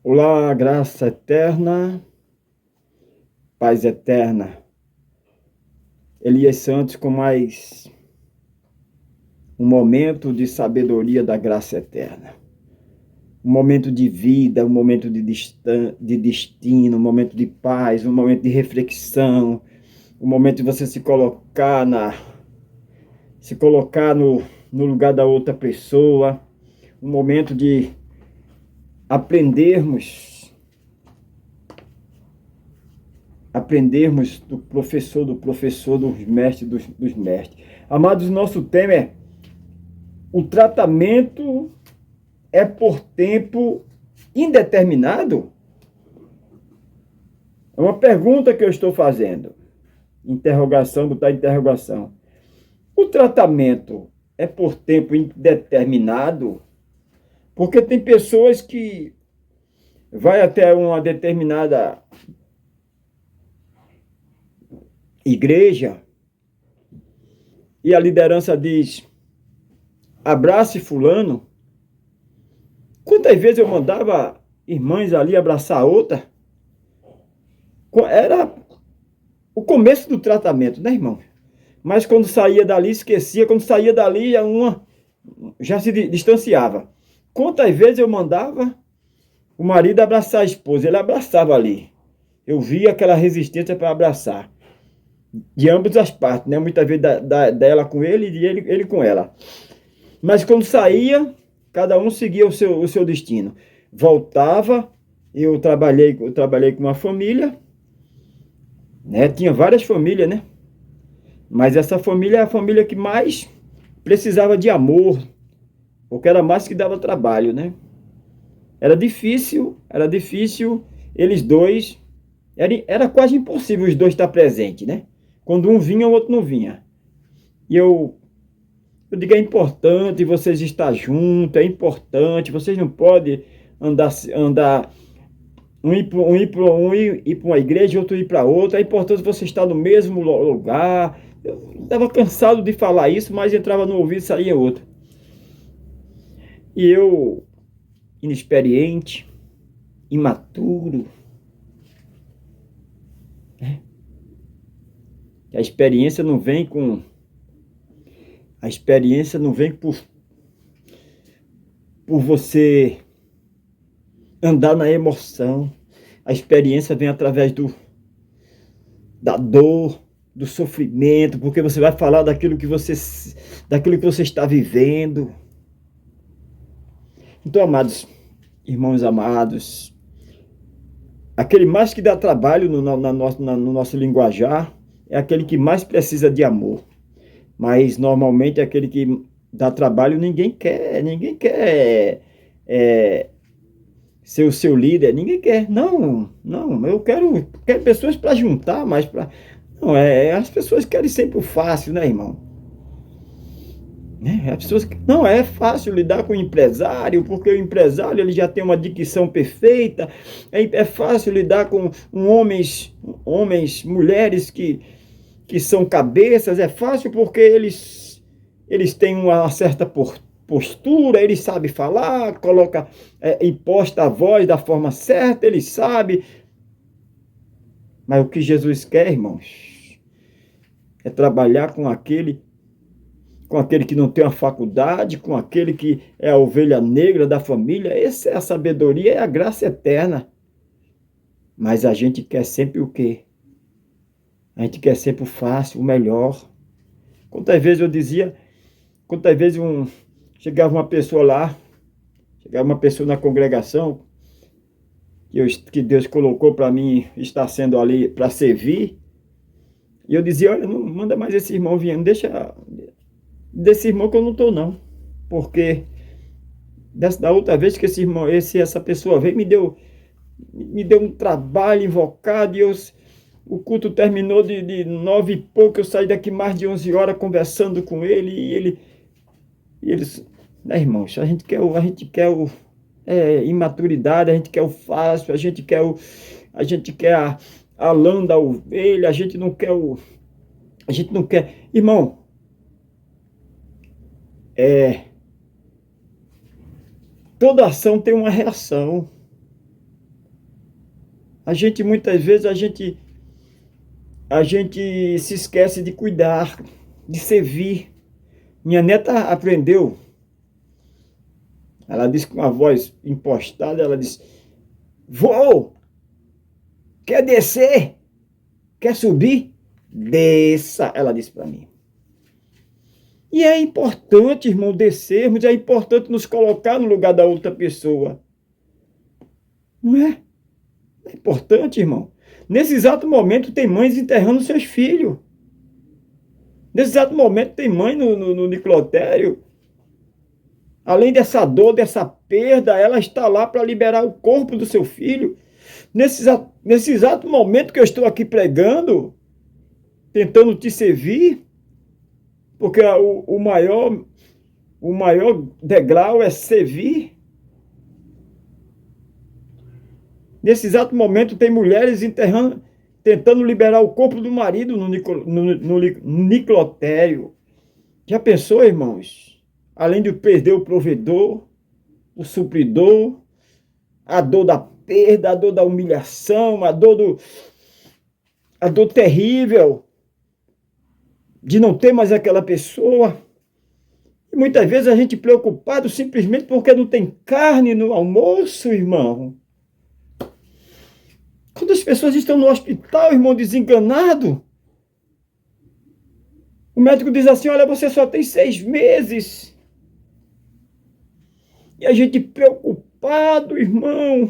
Olá, graça eterna, paz eterna. Elias Santos com mais um momento de sabedoria da graça eterna. Um momento de vida, um momento de destino, um momento de paz, um momento de reflexão, um momento de você se colocar no lugar da outra pessoa, um momento de aprendermos do professor, dos mestres. Amados, nosso tema é: o tratamento é por tempo indeterminado? É uma pergunta que eu estou fazendo. Interrogação, botar interrogação. O tratamento é por tempo indeterminado? Porque tem pessoas que vai até uma determinada igreja e a liderança diz: abrace fulano. Quantas vezes eu mandava irmãs ali abraçar a outra? Era o começo do tratamento, né, irmão? Mas quando saía dali, esquecia. Quando saía dali, uma já se distanciava. Quantas vezes eu mandava o marido abraçar a esposa? Ele abraçava ali. Eu via aquela resistência para abraçar. De ambas as partes, né? Muitas vezes dela com ele e ele com ela. Mas quando saía, cada um seguia o seu destino. Voltava, eu trabalhei com uma família, né? Tinha várias famílias, né? Mas essa família é a família que mais precisava de amor, porque era mais que dava trabalho, né? Era difícil eles dois, era quase impossível os dois estar presentes, né? Quando um vinha, o outro não vinha. E eu digo, é importante vocês estar juntos, é importante, vocês não podem andar um ir para uma igreja, outro ir para outra, é importante você estar no mesmo lugar. Eu estava cansado de falar isso, mas entrava no ouvido e saía outro. E eu, inexperiente, imaturo, né? A experiência não vem com. A experiência não vem por você andar na emoção. A experiência vem através da dor, do sofrimento, porque você vai falar daquilo que você está vivendo. Então, amados, irmãos amados, aquele mais que dá trabalho no nosso linguajar é aquele que mais precisa de amor. Mas normalmente aquele que dá trabalho ninguém quer ser o seu líder, ninguém quer. Não, não, eu quero pessoas para juntar, mas para. Não, as pessoas querem sempre o fácil, né, irmão? As pessoas, não é fácil lidar com o empresário, porque o empresário ele já tem uma dicção perfeita. É fácil lidar com homens, mulheres que são cabeças. É fácil porque eles têm uma certa postura, eles sabem falar, coloca, imposta a voz da forma certa, eles sabem. Mas o que Jesus quer, irmãos, é trabalhar com aquele que não tem uma faculdade, com aquele que é a ovelha negra da família. Essa é a sabedoria, é a graça eterna. Mas a gente quer sempre o quê? A gente quer sempre o fácil, o melhor. Quantas vezes eu dizia, quantas vezes chegava uma pessoa lá, chegava uma pessoa na congregação, que Deus colocou para mim estar sendo ali para servir, e eu dizia: olha, não manda mais esse irmão vir, não deixa desse irmão que eu não estou não, porque da outra vez que essa pessoa veio, me deu um trabalho invocado, o culto terminou de 9 e pouco, eu saí daqui mais de 11 horas conversando com ele, e eles, né, irmãos, a gente quer imaturidade, a gente quer o fácil, a gente quer a lã da ovelha, a gente não quer, irmão, toda ação tem uma reação. muitas vezes a gente se esquece de cuidar, de servir. Minha neta aprendeu, ela disse com uma voz impostada, ela disse: vô, quer descer? Quer subir? Desça, ela disse para mim. E é importante, irmão, descermos, é importante nos colocar no lugar da outra pessoa. Não é? É importante, irmão. Nesse exato momento tem mães enterrando seus filhos. Nesse exato momento tem mãe no necrotério. Além dessa dor, dessa perda, ela está lá para liberar o corpo do seu filho. Nesse exato momento que eu estou aqui pregando, tentando te servir, porque o maior degrau é servir. Nesse exato momento tem mulheres tentando liberar o corpo do marido no necrotério. Já pensou, irmãos? Além de perder o provedor, o supridor, a dor da perda, a dor da humilhação, a dor terrível de não ter mais aquela pessoa. E muitas vezes a gente preocupado simplesmente porque não tem carne no almoço, irmão. Quando as pessoas estão no hospital, irmão, desenganado, o médico diz assim: olha, você só tem 6 meses. E a gente preocupado, irmão,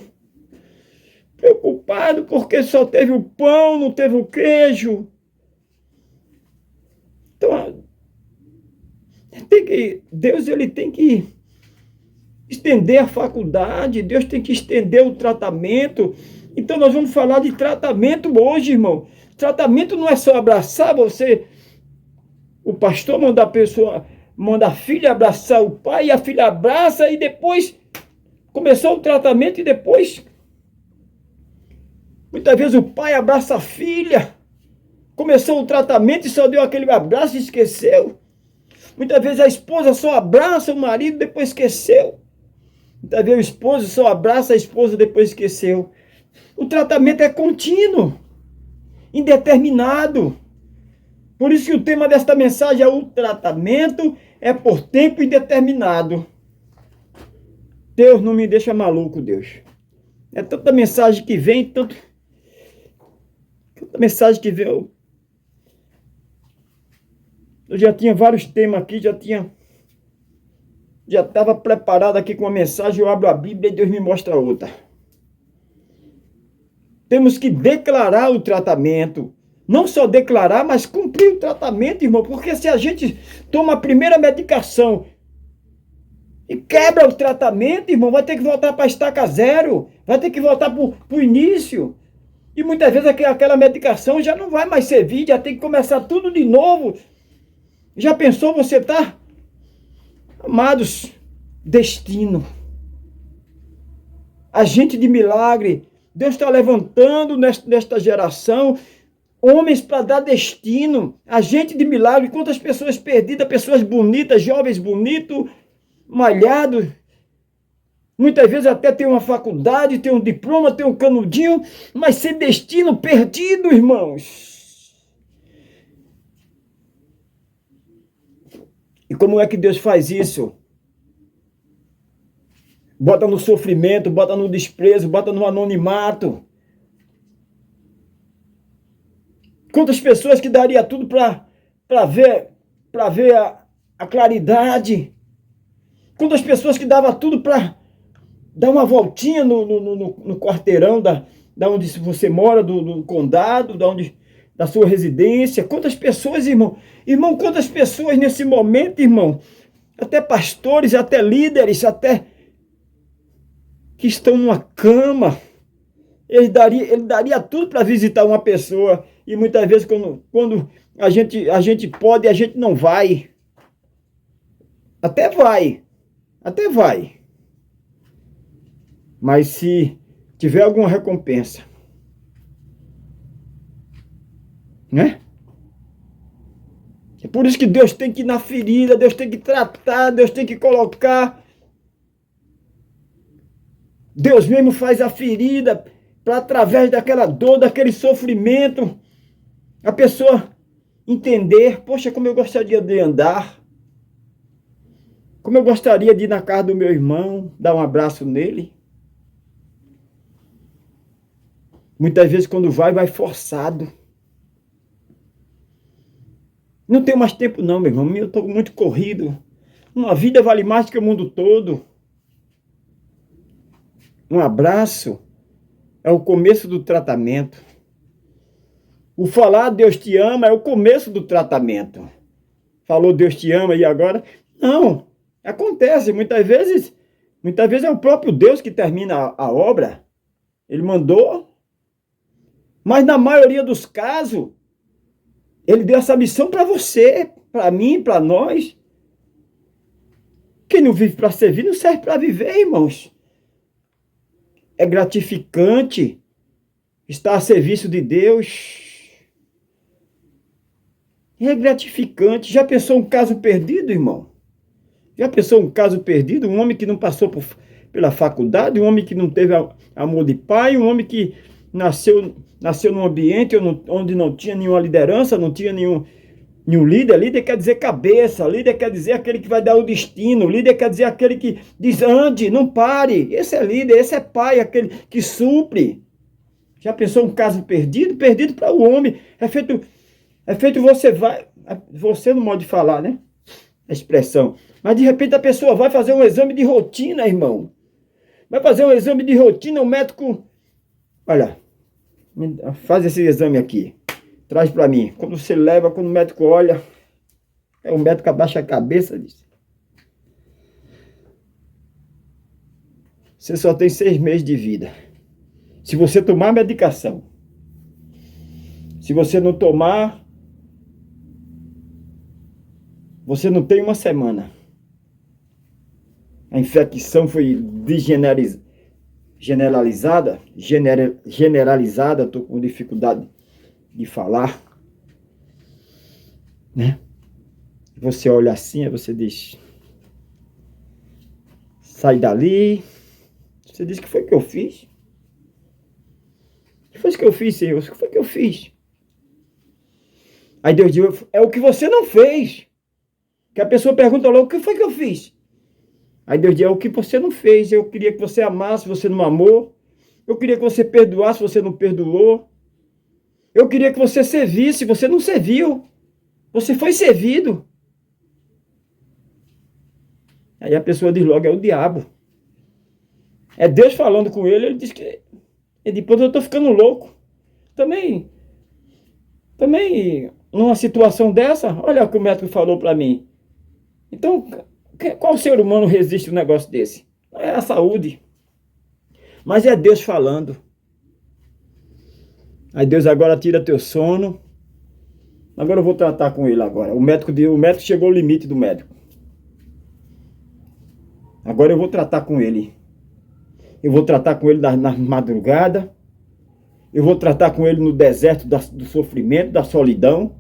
preocupado porque só teve o pão, não teve o queijo. Então, Deus ele tem que estender a faculdade, Deus tem que estender o tratamento. Então nós vamos falar de tratamento hoje, irmão. Tratamento não é só abraçar você. O pastor manda a filha abraçar o pai, e a filha abraça, e depois começou o tratamento, e depois muitas vezes o pai abraça a filha. Começou o tratamento e só deu aquele abraço e esqueceu. Muitas vezes a esposa só abraça o marido e depois esqueceu. Muitas vezes o esposo só abraça a esposa e depois esqueceu. O tratamento é contínuo, indeterminado. Por isso que o tema desta mensagem é: o tratamento é por tempo indeterminado. Deus não me deixa maluco, Deus. É tanta mensagem que vem, tanta mensagem que vem. Eu já tinha vários temas aqui, já estava preparado aqui com uma mensagem, eu abro a Bíblia e Deus me mostra outra. Temos que declarar o tratamento. Não só declarar, mas cumprir o tratamento, irmão. Porque se a gente toma a primeira medicação e quebra o tratamento, irmão, vai ter que voltar para a estaca zero. Vai ter que voltar para o início. E muitas vezes aquela medicação já não vai mais servir, já tem que começar tudo de novo. Já pensou você tá? Amados, destino. Agente de milagre. Deus está levantando nesta geração homens para dar destino. Agente de milagre. Quantas pessoas perdidas, pessoas bonitas, jovens bonitos, malhados. Muitas vezes até tem uma faculdade, tem um diploma, tem um canudinho, mas sem destino, perdido, irmãos. E como é que Deus faz isso? Bota no sofrimento, bota no desprezo, bota no anonimato. Quantas pessoas que daria tudo para ver a claridade. Quantas pessoas que dava tudo para dar uma voltinha no quarteirão da onde você mora, do condado, da sua residência. Quantas pessoas, irmão? Irmão, quantas pessoas nesse momento, irmão? Até pastores, até líderes, até que estão numa cama. Ele daria tudo para visitar uma pessoa. E muitas vezes quando a gente pode, a gente não vai. Até vai. Mas se tiver alguma recompensa, né? É por isso que Deus tem que ir na ferida, Deus tem que tratar, Deus tem que colocar. Deus mesmo faz a ferida para através daquela dor, daquele sofrimento, a pessoa entender, poxa, como eu gostaria de andar, como eu gostaria de ir na casa do meu irmão, dar um abraço nele. Muitas vezes quando vai forçado. Não tenho mais tempo não, meu irmão, eu estou muito corrido. Uma vida vale mais do que o mundo todo. Um abraço é o começo do tratamento. O falar Deus te ama é o começo do tratamento. Falou Deus te ama e agora? Não, acontece. Muitas vezes é o próprio Deus que termina a obra. Ele mandou. Mas na maioria dos casos, ele deu essa missão para você, para mim, para nós. Quem não vive para servir não serve para viver, irmãos. É gratificante estar a serviço de Deus. É gratificante. Já pensou um caso perdido, irmão? Já pensou um caso perdido? Um homem que não passou pela faculdade, um homem que não teve amor de pai, um homem que nasceu num ambiente onde não tinha nenhuma liderança, não tinha nenhum líder. Líder quer dizer cabeça, líder quer dizer aquele que vai dar o destino, líder quer dizer aquele que diz ande, não pare. Esse é líder, esse é pai, aquele que supre. Já pensou um caso perdido? Perdido para o homem. É feito você no modo de falar, né? A expressão. Mas de repente a pessoa vai fazer um exame de rotina, irmão. Vai fazer um exame de rotina, o médico, olha, faz esse exame aqui. Traz para mim. Quando você leva, quando o médico olha, o médico abaixa a cabeça e diz: você só tem 6 meses de vida. Se você tomar medicação. Se você não tomar, você não tem uma semana. A infecção foi generalizada, estou com dificuldade de falar, né? Você olha assim, aí você diz: sai dali. Você diz: que foi que eu fiz? O que foi que eu fiz, Senhor? O que foi que eu fiz? Aí Deus diz: é o que você não fez. Que a pessoa pergunta logo: o que foi que eu fiz? Aí Deus diz: é o que você não fez. Eu queria que você amasse, você não amou. Eu queria que você perdoasse, você não perdoou. Eu queria que você servisse, você não serviu. Você foi servido. Aí a pessoa diz logo: é o diabo. É Deus falando com ele. Ele diz que depois eu estou ficando louco. Também, numa situação dessa, olha o que o médico falou para mim. Então, qual ser humano resiste a um negócio desse? É a saúde. Mas é Deus falando. Aí Deus agora tira teu sono. Agora eu vou tratar com ele agora. O médico chegou ao limite do médico. Agora eu vou tratar com ele. Eu vou tratar com ele na madrugada. Eu vou tratar com ele no deserto do sofrimento, da solidão.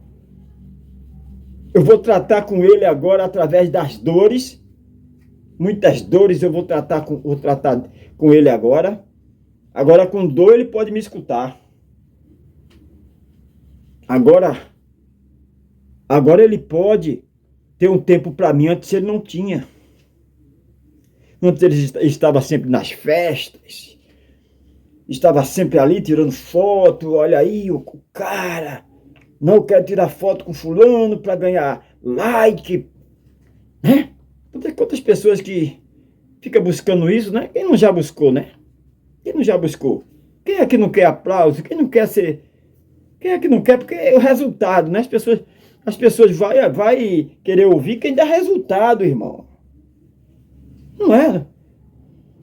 Eu vou tratar com ele agora através das dores. Muitas dores eu vou tratar com ele agora. Agora com dor ele pode me escutar. Agora ele pode ter um tempo para mim. Antes ele não tinha. Antes ele estava sempre nas festas. Estava sempre ali tirando foto. Olha aí o cara. Não quero tirar foto com fulano para ganhar like. Né? Quantas pessoas que ficam buscando isso, né? Quem não já buscou, né? Quem não já buscou? Quem é que não quer aplauso? Quem não quer ser... Quem é que não quer? Porque é o resultado, né? As pessoas vai querer ouvir quem dá resultado, irmão. Não é?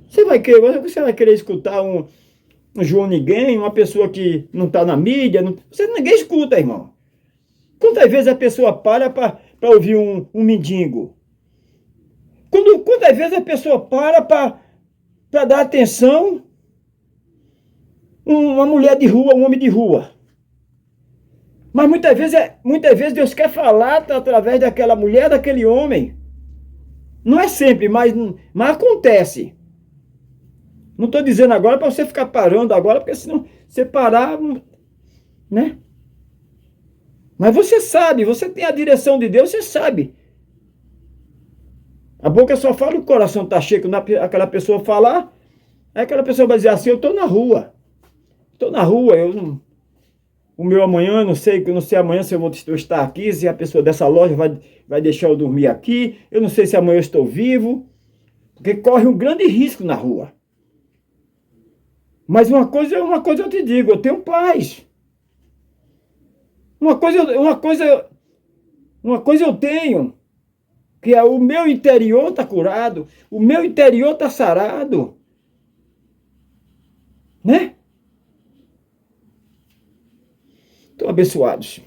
Você vai querer escutar um João Ninguém, uma pessoa que não está na mídia, ninguém escuta, irmão. Quantas vezes a pessoa para ouvir um mendigo? Quantas vezes a pessoa para dar atenção uma mulher de rua, um homem de rua? Mas muitas vezes Deus quer falar através daquela mulher, daquele homem. Não é sempre, mas acontece. Não estou dizendo agora para você ficar parando agora, porque senão você parar, né? Mas você sabe, você tem a direção de Deus, você sabe. A boca só fala, o coração está cheio. Quando aquela pessoa falar, aí aquela pessoa vai dizer assim, eu estou na rua. Estou na rua, eu não... O meu amanhã, eu não sei amanhã se eu vou estar aqui, se a pessoa dessa loja vai deixar eu dormir aqui, eu não sei se amanhã eu estou vivo, porque corre um grande risco na rua. Mas uma coisa eu te digo, eu tenho paz. Uma coisa eu tenho, que é o meu interior está curado, o meu interior está sarado, né? Então, abençoados,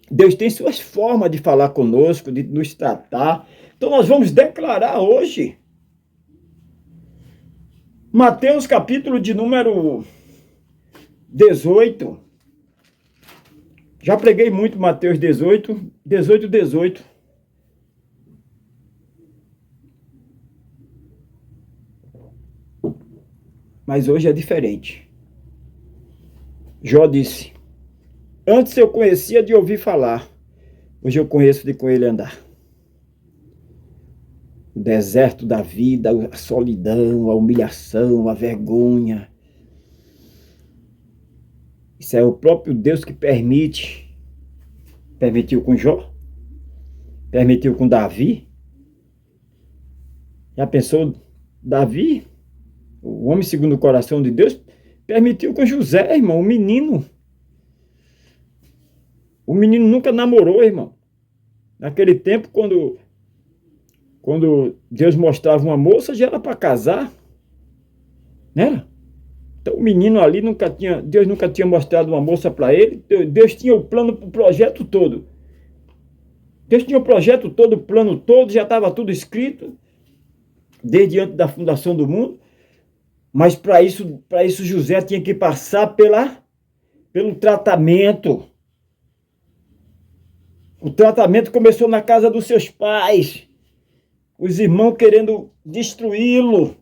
Deus tem suas formas de falar conosco, de nos tratar. Então nós vamos declarar hoje Mateus capítulo de número 18. Já preguei muito Mateus 18. Mas hoje é diferente. Jó disse, antes eu conhecia de ouvir falar, hoje eu conheço de com ele andar. O deserto da vida, a solidão, a humilhação, a vergonha. Isso é o próprio Deus que permite. Permitiu com Jó, permitiu com Davi. Já pensou, Davi, o homem segundo o coração de Deus, permitiu com José, irmão, o menino. O menino nunca namorou, irmão. Naquele tempo, quando Deus mostrava uma moça, já era para casar. Né? Então o menino ali Deus nunca tinha mostrado uma moça para ele. Deus tinha o plano para o projeto todo. Deus tinha o projeto todo, o plano todo, já estava tudo escrito, desde antes da fundação do mundo. Mas para isso José tinha que passar pelo tratamento. O tratamento começou na casa dos seus pais. Os irmãos querendo destruí-lo.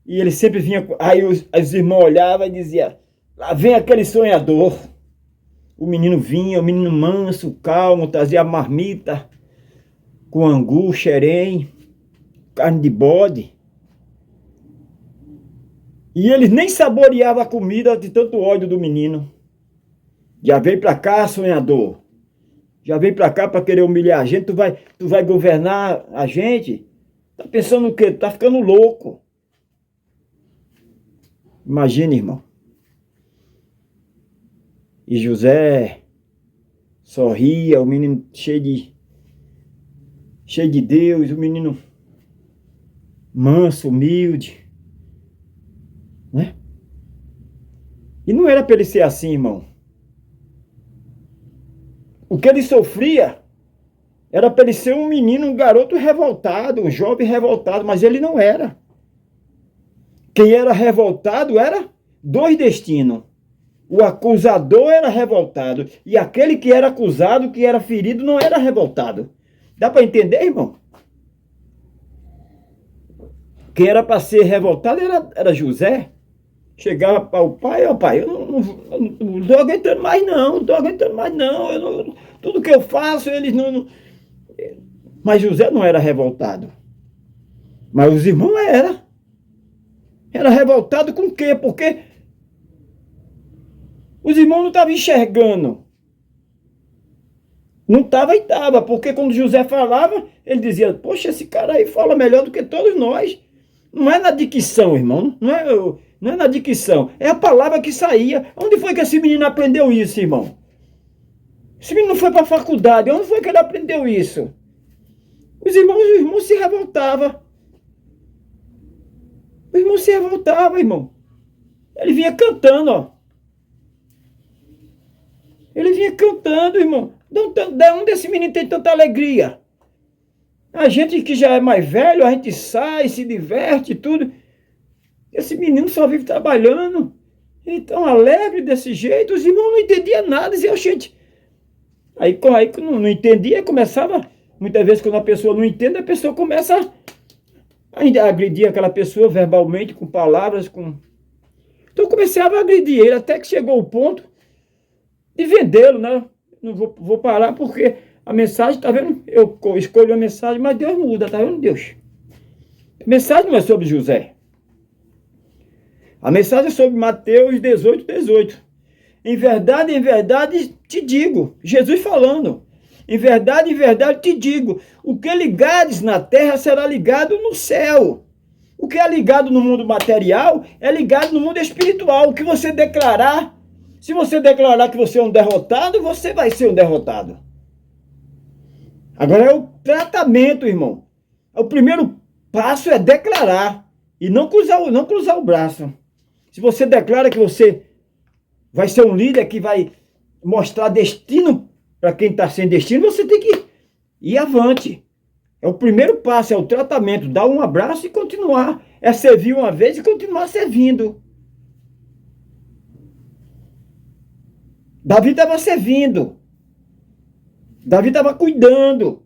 E ele sempre vinha... Aí os irmãos olhavam e diziam, lá vem aquele sonhador. O menino vinha, o menino manso, calmo, trazia marmita com angu, xerém, carne de bode. E eles nem saboreavam a comida de tanto ódio do menino. Já veio para cá, sonhador. Já veio para cá para querer humilhar a gente. Tu vai governar a gente? Tá pensando o quê? Tá ficando louco. Imagina, irmão. E José sorria, o menino cheio de Deus, o menino manso, humilde. Né? E não era para ele ser assim, irmão. O que ele sofria era para ele ser um menino, um garoto revoltado, um jovem revoltado, mas ele não era. Quem era revoltado era dois destinos. O acusador era revoltado e aquele que era acusado, que era ferido, não era revoltado. Dá para entender, irmão? Quem era para ser revoltado era José. Chegava para o pai, ó pai, eu não estou aguentando mais não, tudo que eu faço, eles não... Mas José não era revoltado. Mas os irmãos eram. Era revoltado com o quê? Porque os irmãos não estavam enxergando. Não estava e estava, porque quando José falava, ele dizia, poxa, esse cara aí fala melhor do que todos nós. Não é na dicção, irmão, não é na dicção, é a palavra que saía. Onde foi que esse menino aprendeu isso, irmão? Esse menino foi para a faculdade, onde foi que ele aprendeu isso? Os irmãos se revoltavam. O irmão se revoltava, irmão. Ele vinha cantando, ó. Ele vinha cantando, irmão. De onde esse menino tem tanta alegria? A gente que já é mais velho, a gente sai, se diverte e tudo. Esse menino só vive trabalhando. Então, alegre desse jeito, os irmãos não entendiam nada. Diziam, gente. Aí não entendia, começava. Muitas vezes, quando a pessoa não entende, a pessoa começa Ainda agredia aquela pessoa verbalmente, com palavras, com... Então eu comecei a agredir ele, até que chegou o ponto de vendê-lo, né? Não vou parar porque a mensagem, tá vendo? Eu escolho a mensagem, mas Deus muda, tá vendo, Deus? A mensagem não é sobre José. A mensagem é sobre Mateus 18, 18. Em verdade, te digo, Jesus falando, em verdade, te digo, o que ligares na terra será ligado no céu. O que é ligado no mundo material é ligado no mundo espiritual. O que você declarar, se você declarar que você é um derrotado, você vai ser um derrotado. Agora é o tratamento, irmão. O primeiro passo é declarar e não cruzar o braço. Se você declara que você vai ser um líder que vai mostrar destino para quem está sem destino, você tem que ir avante. É o primeiro passo, é o tratamento. Dar um abraço e continuar. É servir uma vez e continuar servindo. Davi estava servindo. Davi estava cuidando.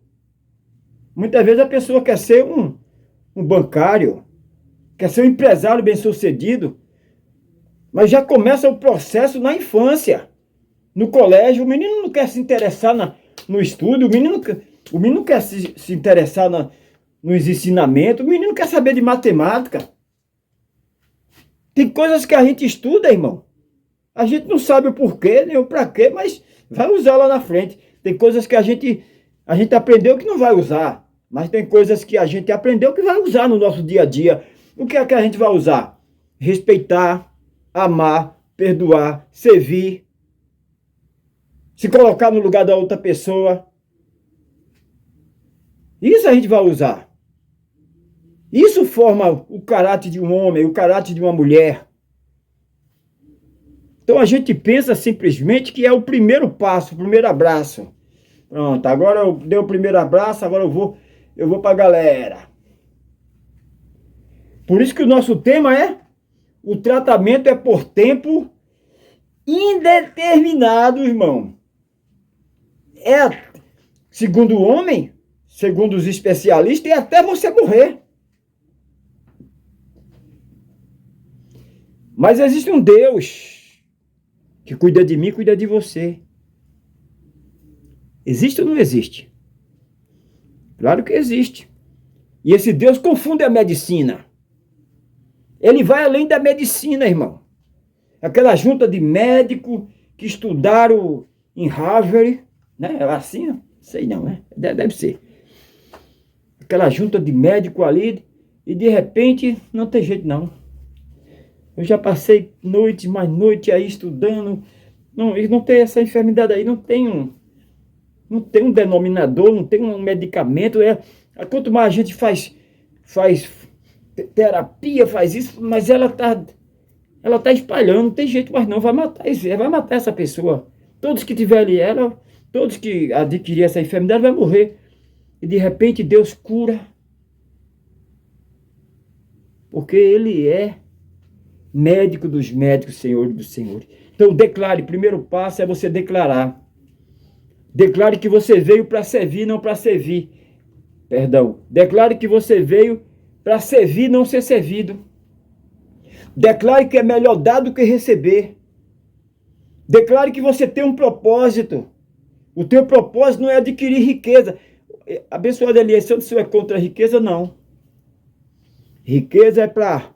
Muitas vezes a pessoa quer ser um bancário, quer ser um empresário bem-sucedido, mas já começa o processo na infância. No colégio, o menino não quer se interessar no estudo, o menino não quer se interessar nos ensinamentos, o menino quer saber de matemática. Tem coisas que a gente estuda, irmão. A gente não sabe o porquê, nem o pra quê, mas vai usar lá na frente. Tem coisas que a gente aprendeu que não vai usar, mas tem coisas que a gente aprendeu que vai usar no nosso dia a dia. O que é que a gente vai usar? Respeitar, amar, perdoar, servir, se colocar no lugar da outra pessoa. Isso a gente vai usar. Isso forma o caráter de um homem, o caráter de uma mulher. Então a gente pensa simplesmente que é o primeiro passo, o primeiro abraço. Pronto, agora eu dei o primeiro abraço, agora eu vou para a galera. Por isso que o nosso tema é: o tratamento é por tempo indeterminado, irmão. É, segundo o homem, segundo os especialistas, é até você morrer. Mas existe um Deus que cuida de mim, cuida de você. Existe ou não existe? Claro que existe. E esse Deus confunde a medicina. Ele vai além da medicina, irmão. Aquela junta de médicos que estudaram em Harvard, né? É assim? Sei não, né? Deve ser. Aquela junta de médicos ali, e de repente não tem jeito não. Eu já passei noite mais noite aí estudando. Não tem essa enfermidade aí, não tem um denominador, não tem um medicamento. Quanto mais a gente faz terapia, faz isso, mas ela tá espalhando, não tem jeito mais não, vai matar essa pessoa. Todos que tiverem ela, todos que adquirirem essa enfermidade vai morrer. E de repente Deus cura. Porque Ele é médico dos médicos, Senhor dos senhores. Então declare, primeiro passo é você declarar. Declare que você veio para servir, não para servir. Perdão. Declare que você veio para servir, não ser servido. Declare que é melhor dar do que receber. Declare que você tem um propósito. O teu propósito não é adquirir riqueza. Abençoado Elias, se é contra a riqueza, não. Riqueza é para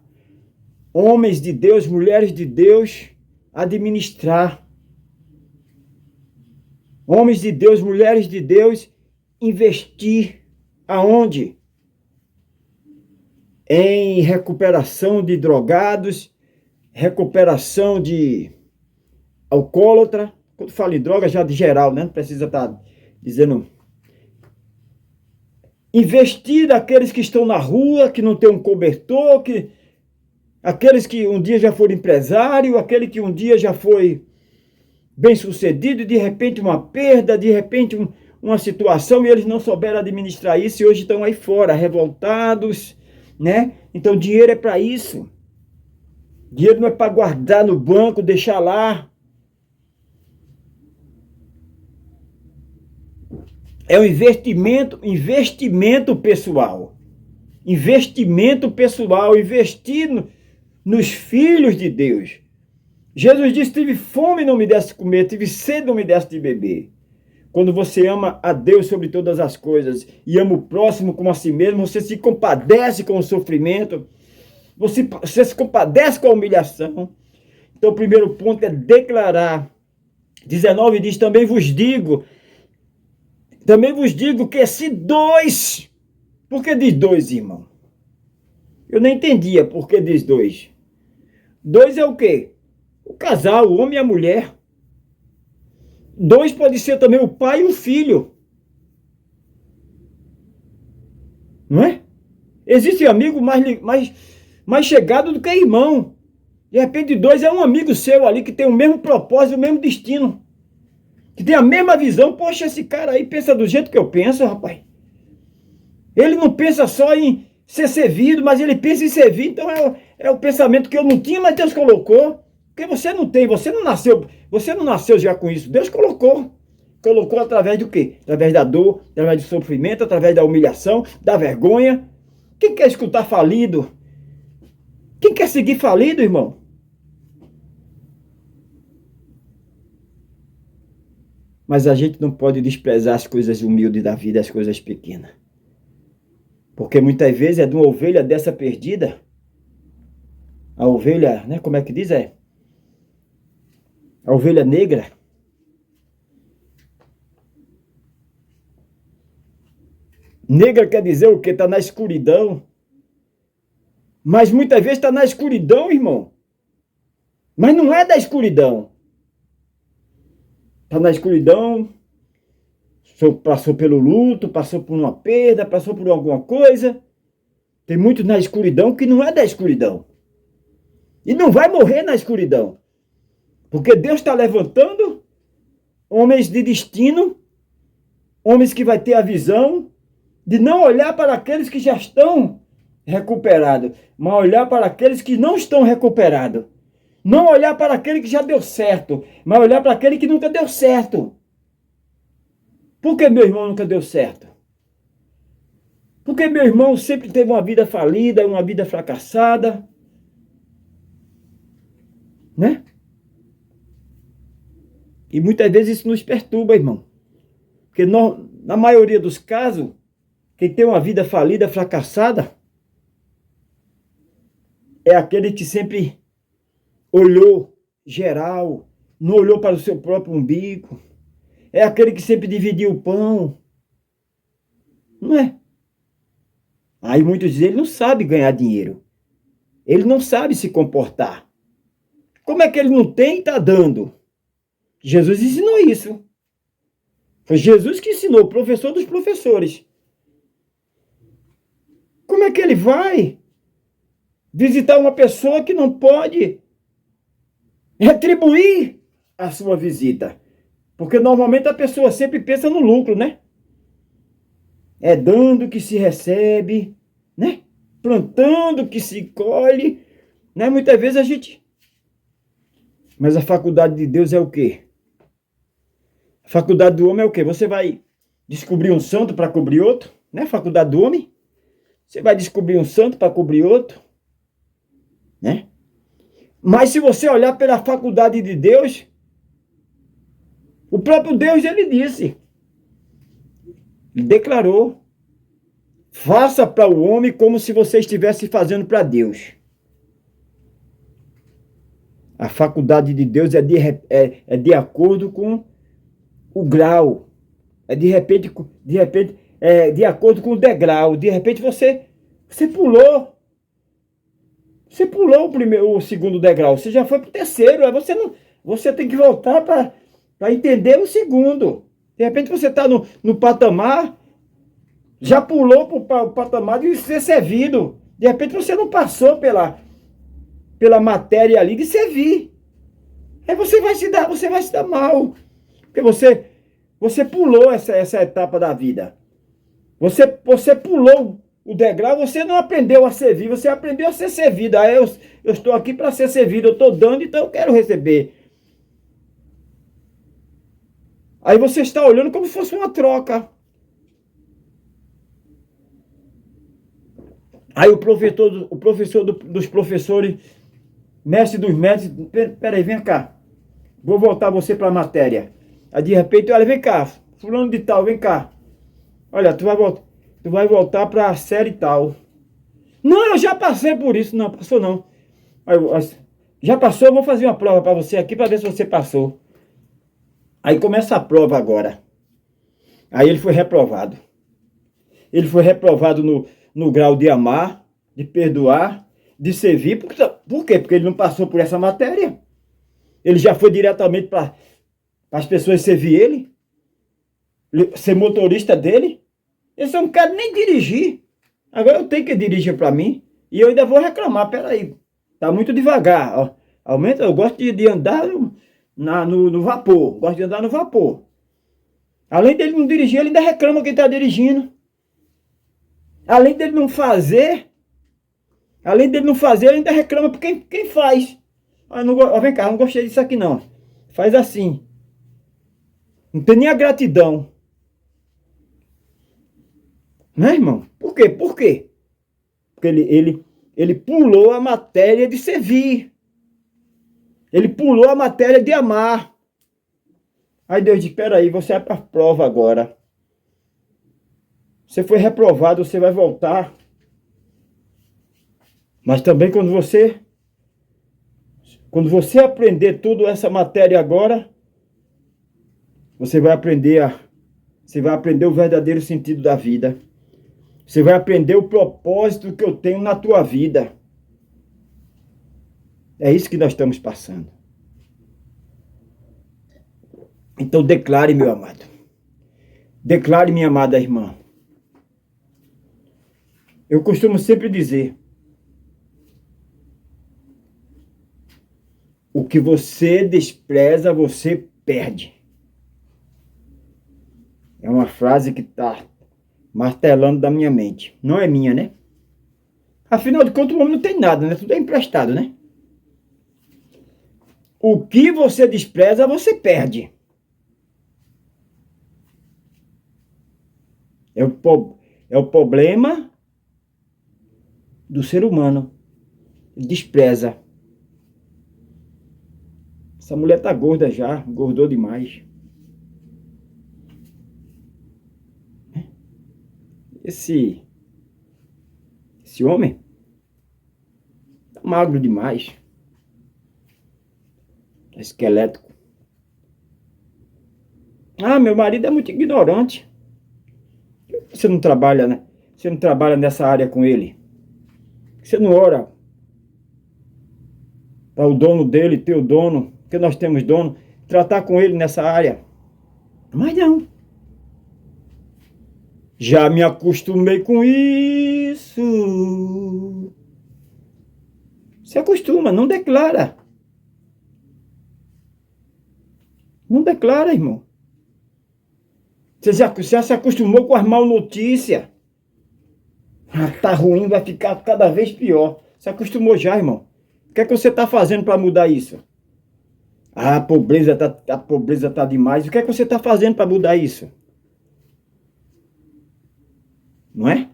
homens de Deus, mulheres de Deus, administrar. Homens de Deus, mulheres de Deus, investir. Aonde? Em recuperação de drogados, recuperação de alcoólatra. Quando falo em droga, já de geral, né? Não precisa estar dizendo. Investir naqueles que estão na rua, que não tem um cobertor, aqueles que um dia já foram empresário, aquele que um dia já foi bem-sucedido, de repente uma perda, de repente uma situação, e eles não souberam administrar isso e hoje estão aí fora, revoltados, né? Então dinheiro é para isso. Dinheiro não é para guardar no banco, deixar lá. É um investimento pessoal. investimento pessoal, investir nos filhos de Deus. Jesus disse: tive fome e não me desse de comer, tive sede e não me desse de beber. Quando você ama a Deus sobre todas as coisas e ama o próximo como a si mesmo, você se compadece com o sofrimento, você se compadece com a humilhação. Então o primeiro ponto é declarar. 19 diz: também vos digo que se dois... Por que diz dois, irmão? Eu nem entendia por que diz dois. Dois é o quê? O casal, o homem e a mulher. Dois pode ser também o pai e o filho. Não é? Existe amigo mais chegado do que irmão. De repente, dois é um amigo seu ali que tem o mesmo propósito, o mesmo destino. Que tem a mesma visão. Poxa, esse cara aí pensa do jeito que eu penso, rapaz. Ele não pensa só em ser servido, mas ele pensa em servir. Então é o pensamento que eu não tinha, mas Deus colocou. Porque você não tem, você não nasceu já com isso. Deus colocou. Colocou através do quê? Através da dor, através do sofrimento, através da humilhação, da vergonha. Quem quer escutar falido? Quem quer seguir falido, irmão? Mas a gente não pode desprezar as coisas humildes da vida, as coisas pequenas. Porque muitas vezes é de uma ovelha dessa perdida. A ovelha, né? Como é que diz? A ovelha negra. Negra quer dizer o quê? Está na escuridão. Mas muitas vezes está na escuridão, irmão. Mas não é da escuridão. Está na escuridão, passou pelo luto, passou por uma perda, passou por alguma coisa. Tem muito na escuridão que não é da escuridão. E não vai morrer na escuridão. Porque Deus está levantando homens de destino, homens que vai ter a visão de não olhar para aqueles que já estão recuperados, mas olhar para aqueles que não estão recuperados. Não olhar para aquele que já deu certo, mas olhar para aquele que nunca deu certo. Por que meu irmão nunca deu certo? Porque meu irmão sempre teve uma vida falida, uma vida fracassada. Né? E muitas vezes isso nos perturba, irmão. Porque na maioria dos casos, quem tem uma vida falida, fracassada, é aquele que sempre olhou geral, não olhou para o seu próprio umbigo. É aquele que sempre dividiu o pão. Não é? Aí muitos dizem, ele não sabe ganhar dinheiro. Ele não sabe se comportar. Como é que ele não tem e está dando? Jesus ensinou isso. Foi Jesus que ensinou, o professor dos professores. Como é que ele vai visitar uma pessoa que não pode retribuir a sua visita? Porque normalmente a pessoa sempre pensa no lucro, né? É dando que se recebe, né? Plantando que se colhe, né? Muitas vezes a gente... Mas a faculdade de Deus é o quê? A faculdade do homem é o quê? Você vai descobrir um santo para cobrir outro, né? Faculdade do homem. Você vai descobrir um santo para cobrir outro, né? Mas se você olhar pela faculdade de Deus, o próprio Deus, ele disse, ele declarou, faça para o homem como se você estivesse fazendo para Deus. A faculdade de Deus é de acordo com o grau. É de repente, de acordo com o degrau. De repente você pulou. Você pulou o segundo degrau. Você já foi para o terceiro. Aí você tem que voltar para entender o segundo. De repente você está no patamar, já pulou para o patamar de ser servido. De repente você não passou pela matéria ali de servir. Aí você vai se dar mal. Porque você pulou essa etapa da vida. Você pulou o degrau, você não aprendeu a servir, você aprendeu a ser servido. Aí eu estou aqui para ser servido, eu estou dando, então eu quero receber. Aí você está olhando como se fosse uma troca. Aí dos professores, mestre dos mestres, peraí, vem cá. Vou voltar você para a matéria. Aí de repente, olha, vem cá, fulano de tal, vem cá. Olha, tu vai voltar para a série tal. Não, eu já passei por isso. Não, passou não. Aí, já passou, eu vou fazer uma prova para você aqui para ver se você passou. Aí começa a prova agora. Aí ele foi reprovado. Ele foi reprovado no grau de amar, de perdoar, de servir. Por quê? Porque ele não passou por essa matéria. Ele já foi diretamente para as pessoas servir ele, ser motorista dele. Esse eu não quero nem dirigir. Agora eu tenho que dirigir para mim. E eu ainda vou reclamar. Peraí, tá muito devagar. Ó. Aumenta, eu gosto de andar no vapor. Gosto de andar no vapor. Além dele não dirigir, ele ainda reclama quem está dirigindo. Além dele não fazer, ele ainda reclama por quem faz. Vem cá, não gostei disso aqui não. Faz assim. Não tem nem a gratidão. Né, irmão? Por quê? Por quê? Porque ele pulou a matéria de servir. Ele pulou a matéria de amar. Aí Deus diz, peraí, você é para a prova agora. Você foi reprovado, você vai voltar. Mas também quando você aprender toda essa matéria agora, você vai aprender o verdadeiro sentido da vida. Você vai aprender o propósito que eu tenho na tua vida. É isso que nós estamos passando. Então declare, meu amado. Declare, minha amada irmã. Eu costumo sempre dizer, o que você despreza, você perde. É uma frase que está martelando da minha mente. Não é minha, né? Afinal de contas, o homem não tem nada, né? Tudo é emprestado, né? O que você despreza, você perde. É o problema do ser humano. Ele despreza. Essa mulher tá gorda já, engordou demais. Esse homem tá magro demais. Tá esquelético. Ah, meu marido é muito ignorante. Você não trabalha, né? Você não trabalha nessa área com ele. Você não ora para o dono dele, teu dono, porque nós temos dono, tratar com ele nessa área. Mas não. Já me acostumei com isso. Se acostuma, não declara. Não declara, irmão. Você já se acostumou com as mal notícias. Ah, tá ruim, vai ficar cada vez pior. Se acostumou já, irmão. O que é que você está fazendo para mudar isso? Ah, a pobreza tá demais. O que é que você está fazendo para mudar isso? Não é?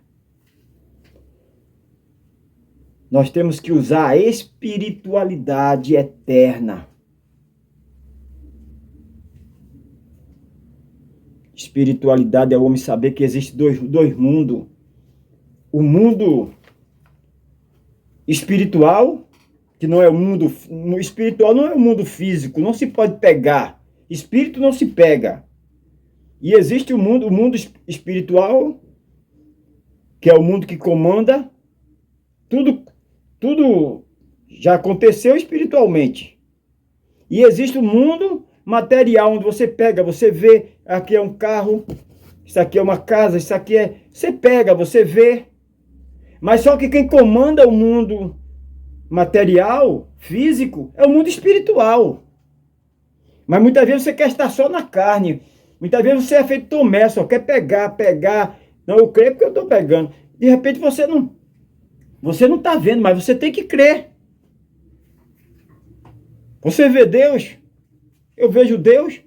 Nós temos que usar a espiritualidade eterna. Espiritualidade é o homem saber que existe dois mundos. O mundo espiritual, que não é o mundo... O espiritual não é o mundo físico, não se pode pegar. Espírito não se pega. E existe o mundo espiritual, que é o mundo que comanda. Tudo já aconteceu espiritualmente. E existe o mundo material, onde você pega, você vê, aqui é um carro, isso aqui é uma casa, isso aqui é... Você pega, você vê. Mas só que quem comanda o mundo material, físico, é o mundo espiritual. Mas muitas vezes você quer estar só na carne. Muitas vezes você é feito Tomé, só quer pegar. Não, eu creio porque eu estou pegando. De repente você não está vendo, mas você tem que crer. Você vê Deus, eu vejo Deus.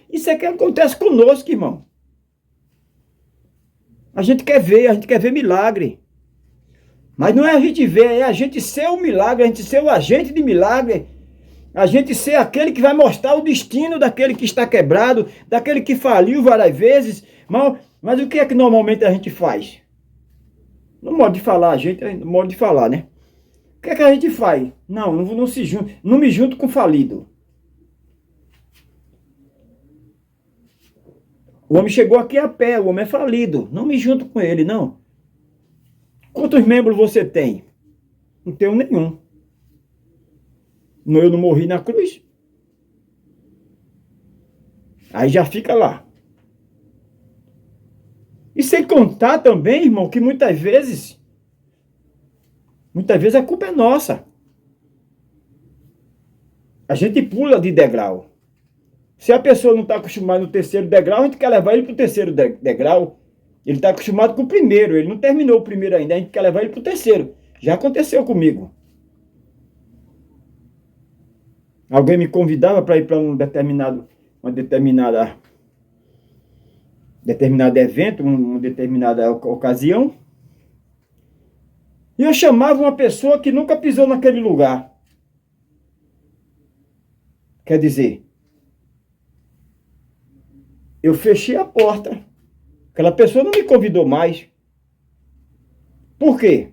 Isso é que acontece conosco, irmão. A gente quer ver milagre. Mas não é a gente ver, é a gente ser o milagre, a gente ser o agente de milagre, a gente ser aquele que vai mostrar o destino daquele que está quebrado, daquele que faliu várias vezes. Mas o que é que normalmente a gente faz? No modo de falar, no modo de falar, né? O que é que a gente faz? Não se junta, não me junto com falido. O homem chegou aqui a pé, o homem é falido. Não me junto com ele, não. Quantos membros você tem? Não tenho nenhum. Eu não morri na cruz. Aí já fica lá. E sem contar também, irmão, que muitas vezes a culpa é nossa. A gente pula de degrau. Se a pessoa não está acostumada no terceiro degrau, a gente quer levar ele para o terceiro degrau. Ele está acostumado com o primeiro, ele não terminou o primeiro ainda, a gente quer levar ele para o terceiro. Já aconteceu comigo. Alguém me convidava para ir para uma determinado evento, uma determinada ocasião. E eu chamava uma pessoa que nunca pisou naquele lugar. Quer dizer, eu fechei a porta. Aquela pessoa não me convidou mais. Por quê?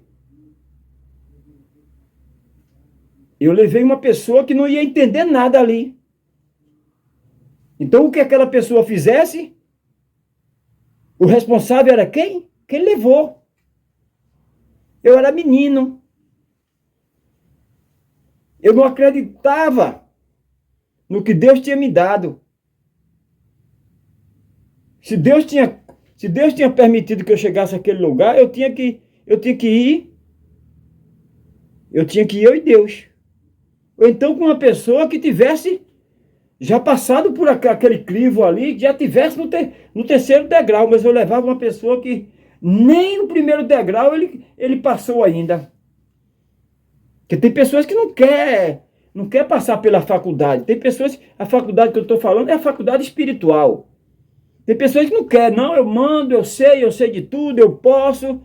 Eu levei uma pessoa que não ia entender nada ali. Então o que aquela pessoa fizesse, o responsável era quem? Quem levou. Eu era menino. Eu não acreditava no que Deus tinha me dado. Se Deus tinha permitido que eu chegasse àquele lugar, eu tinha que ir. Eu tinha que ir, eu e Deus. Ou então com uma pessoa que tivesse já passado por aquele crivo ali, já tivesse no terceiro degrau, mas eu levava uma pessoa que nem no primeiro degrau ele passou ainda. Porque tem pessoas que não quer passar pela faculdade. Tem pessoas, a faculdade que eu estou falando é a faculdade espiritual. Tem pessoas que não querem, não, eu mando, eu sei de tudo, eu posso.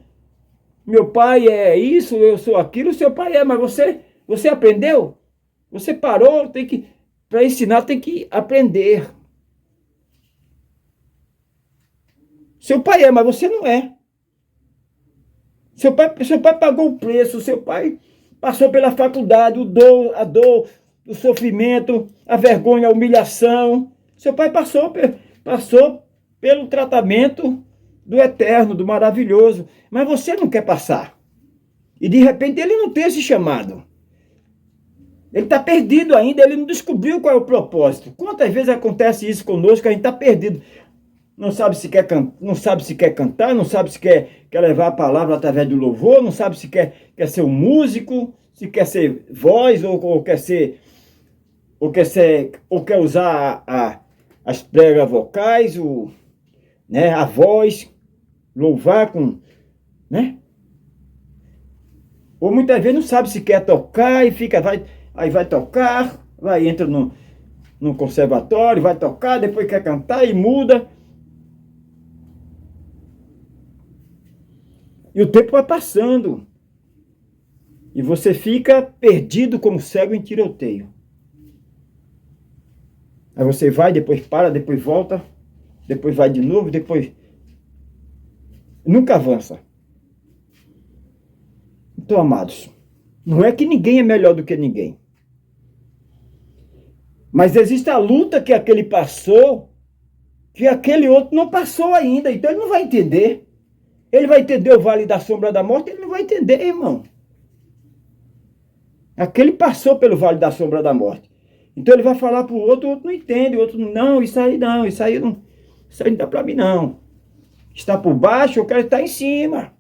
Meu pai é isso, eu sou aquilo, seu pai é, mas você aprendeu? Você parou, para ensinar tem que aprender. Seu pai é, mas você não é. Seu pai pagou o preço, seu pai passou pela faculdade, a dor, o sofrimento, a vergonha, a humilhação. Seu pai passou pelo tratamento do eterno, do maravilhoso. Mas você não quer passar. E de repente ele não tem esse chamado. Ele está perdido ainda, ele não descobriu qual é o propósito. Quantas vezes acontece isso conosco, a gente está perdido. Não sabe se quer cantar, não sabe se quer levar a palavra através do louvor, não sabe se quer ser um músico, se quer ser voz, ou quer usar as pregas vocais, né, a voz, louvar com, né? Ou muitas vezes não sabe se quer tocar e vai tocar, entra no conservatório, vai tocar, depois quer cantar e muda. E o tempo vai passando. E você fica perdido como cego em tiroteio. Aí você vai, depois para, depois volta, depois vai de novo, depois nunca avança. Então, amados, não é que ninguém é melhor do que ninguém. Mas existe a luta que aquele passou, que aquele outro não passou ainda. Então ele não vai entender. Ele vai entender o vale da sombra da morte? Ele não vai entender, irmão. Aquele passou pelo vale da sombra da morte. Então ele vai falar para o outro não entende, o outro não, isso aí não dá para mim não. Está por baixo, eu quero estar em cima.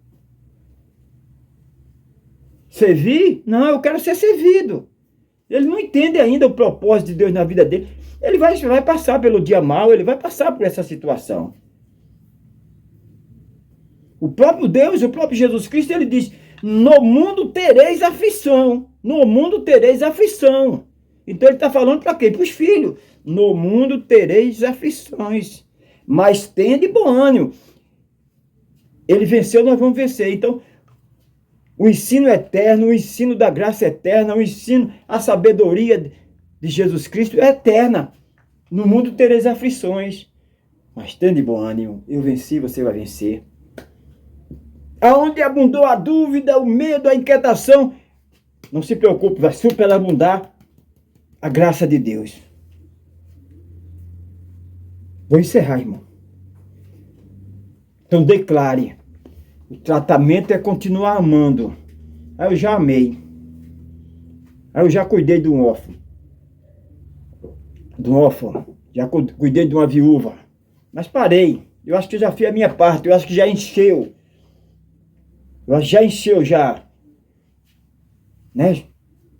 Servir? Não, eu quero ser servido. Ele não entende ainda o propósito de Deus na vida dele. Ele vai passar pelo dia mau, ele vai passar por essa situação. O próprio Deus, o próprio Jesus Cristo, ele diz, no mundo tereis aflição. No mundo tereis aflição. Então ele está falando para quê? Para os filhos. No mundo tereis aflições. Mas tende bom ânimo. Ele venceu, nós vamos vencer. Então, O ensino eterno, o ensino da graça eterna, o ensino, a sabedoria de Jesus Cristo é eterna. No mundo tereis aflições, mas tende bom ânimo. Eu venci, você vai vencer. Aonde abundou a dúvida, o medo, a inquietação, não se preocupe, vai superabundar a graça de Deus. Vou encerrar, irmão. Então declare. O tratamento é continuar amando. Aí eu já amei. Aí eu já cuidei de um órfão. Já cuidei de uma viúva. Mas parei. Eu acho que já fiz a minha parte. Eu acho que já encheu. Já encheu já. Né?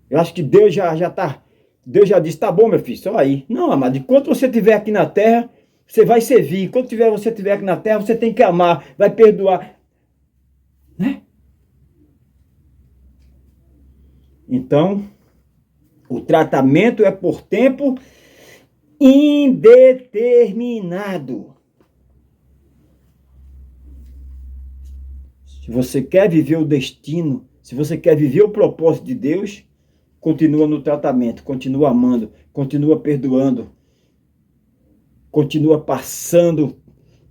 Eu acho que Deus já tá. Deus já disse, tá bom, meu filho, só aí. Não, amado, enquanto você estiver aqui na terra, você vai servir. Enquanto você estiver aqui na terra, você tem que amar, vai perdoar. Né? Então, o tratamento é por tempo indeterminado. Se você quer viver o destino, se você quer viver o propósito de Deus, continua no tratamento, continua amando, continua perdoando, continua passando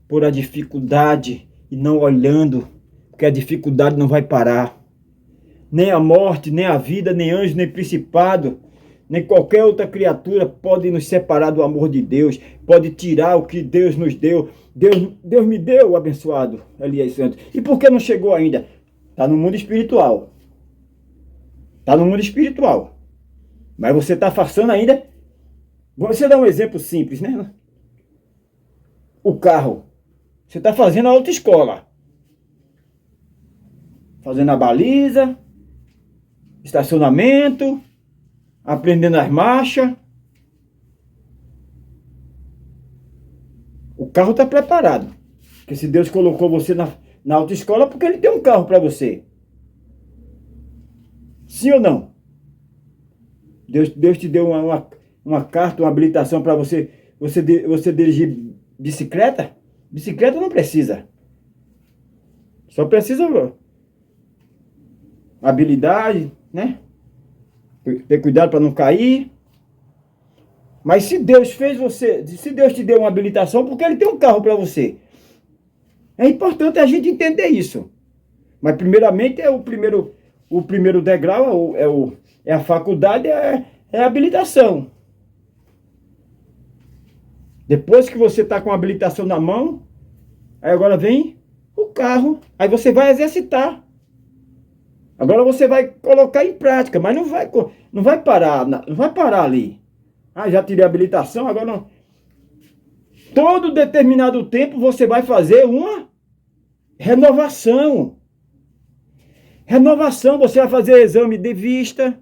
por a dificuldade e não olhando, porque a dificuldade não vai parar. Nem a morte, nem a vida, nem anjo, nem principado, nem qualquer outra criatura pode nos separar do amor de Deus, pode tirar o que Deus nos deu. Deus me deu, abençoado Elias Santos. E por que não chegou ainda? Está no mundo espiritual. Está no mundo espiritual. Mas você está afastando ainda. Você dá um exemplo simples, né? O carro. Você está fazendo a autoescola. Fazendo a baliza, estacionamento, aprendendo as marchas. O carro está preparado. Porque se Deus colocou você na autoescola, porque Ele tem um carro para você. Sim ou não? Deus te deu uma carta, uma habilitação para você dirigir bicicleta? Bicicleta não precisa. Só precisa habilidade, né? Ter cuidado para não cair. Mas se Deus se Deus te deu uma habilitação, porque Ele tem um carro para você. É importante a gente entender isso. Mas primeiramente o primeiro degrau é a faculdade, é a habilitação. Depois que você está com a habilitação na mão, aí agora vem o carro, aí você vai exercitar. Agora você vai colocar em prática, mas não vai parar ali. Ah, já tirei a habilitação, agora não. Todo determinado tempo você vai fazer uma renovação. Renovação, você vai fazer exame de vista.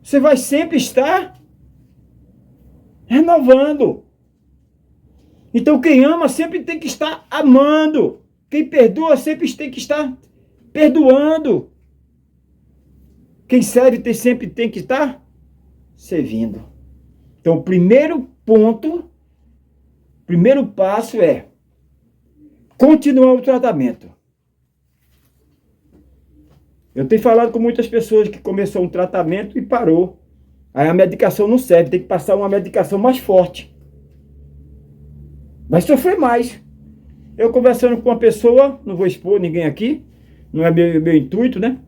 Você vai sempre estar renovando. Então quem ama sempre tem que estar amando. Quem perdoa sempre tem que estar perdoando. Quem serve sempre tem que estar servindo. Então o primeiro passo é continuar o tratamento. Eu tenho falado com muitas pessoas que começou um tratamento e parou. Aí a medicação não serve, tem que passar uma medicação mais forte. Vai sofrer mais. Eu conversando com uma pessoa, não vou expor ninguém aqui, não é meu intuito, né?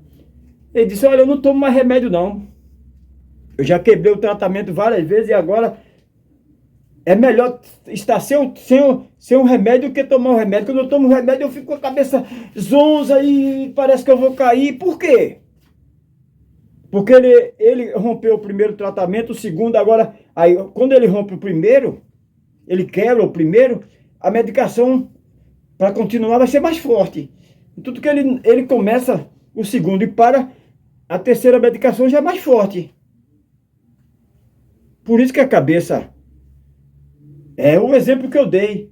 Ele disse, olha, eu não tomo mais remédio não. Eu já quebrei o tratamento várias vezes e agora é melhor estar sem um remédio do que tomar um remédio. Quando eu tomo um remédio eu fico com a cabeça zonza e parece que eu vou cair. Por quê? Porque ele rompeu o primeiro tratamento, o segundo agora... Aí, quando ele rompe o primeiro, ele quebra o primeiro, a medicação para continuar vai ser mais forte. Tudo que ele começa o segundo e para, a terceira medicação já é mais forte. Por isso que a cabeça... É o exemplo que eu dei.